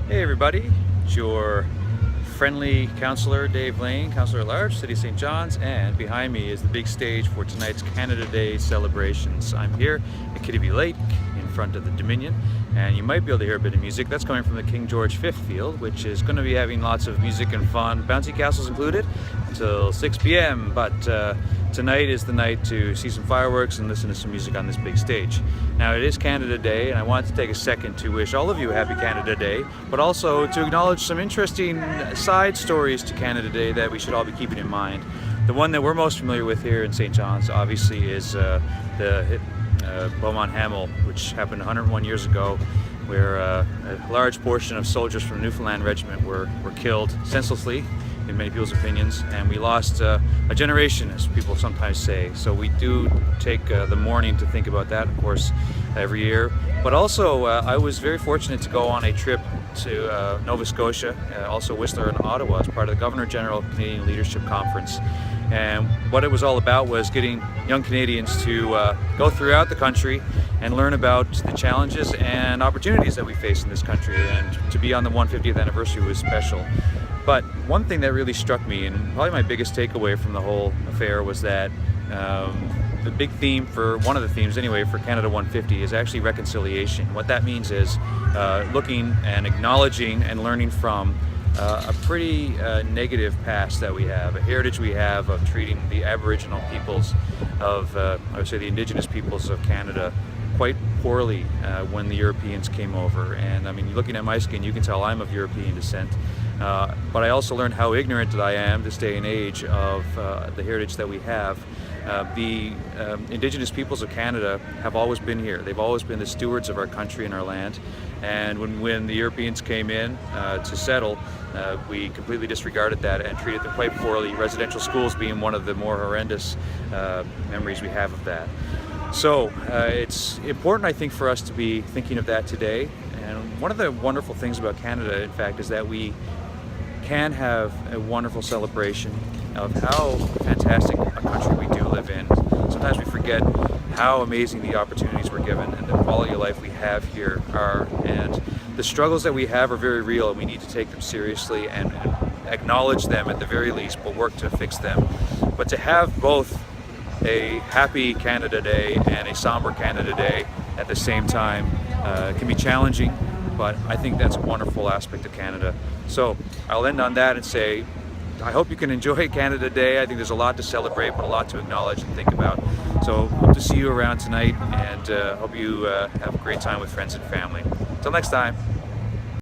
Hey everybody, it's your friendly counselor Dave Lane, Counselor at Large, City of St. John's, and behind me is the big stage for tonight's Canada Day celebrations. I'm here at Kitty Lake in front of the Dominion, and you might be able to hear a bit of music. That's coming from the King George V field, which is going to be having lots of music and fun, bouncy castles included, until 6 p.m. But tonight is the night to see some fireworks and listen to some music on this big stage. Now it is Canada Day, and I wanted to take a second to wish all of you a happy Canada Day, but also to acknowledge some interesting side stories to Canada Day that we should all be keeping in mind. The one that we're most familiar with here in St. John's obviously is the Beaumont Hamel, which happened 101 years ago, where a large portion of soldiers from the Newfoundland regiment were killed senselessly in many people's opinions, and we lost a generation, as people sometimes say. So we do take the morning to think about that, of course, every year. But also, I was very fortunate to go on a trip to Nova Scotia, also Whistler and Ottawa, as part of the Governor General Canadian Leadership Conference. And what it was all about was getting young Canadians to go throughout the country and learn about the challenges and opportunities that we face in this country. And to be on the 150th anniversary was special. But one thing that really struck me, and probably my biggest takeaway from the whole affair, was that the big theme, for one of the themes anyway, for Canada 150 is actually reconciliation. What that means is looking and acknowledging and learning from a pretty negative past that we have, a heritage we have of treating the Aboriginal peoples of, I would say the indigenous peoples of Canada quite poorly when the Europeans came over. And I mean, looking at my skin, you can tell I'm of European descent. But I also learned how ignorant that I am this day and age of the heritage that we have. The indigenous peoples of Canada have always been here. They've always been the stewards of our country and our land. And when the Europeans came in to settle, we completely disregarded that and treated them quite poorly, residential schools being one of the more horrendous memories we have of that. So it's important, I think, for us to be thinking of that today. And one of the wonderful things about Canada, in fact, is that we can have a wonderful celebration of how fantastic a country we do live in. Sometimes we forget how amazing the opportunities we're given and the quality of life we have here are. And the struggles that we have are very real, and we need to take them seriously and acknowledge them at the very least, but work to fix them. But to have both a happy Canada Day and a somber Canada Day at the same time can be challenging, but I think that's a wonderful aspect of Canada. So I'll end on that and say, I hope you can enjoy Canada Day. I think there's a lot to celebrate, but a lot to acknowledge and think about. So hope to see you around tonight, and hope you have a great time with friends and family. Until next time.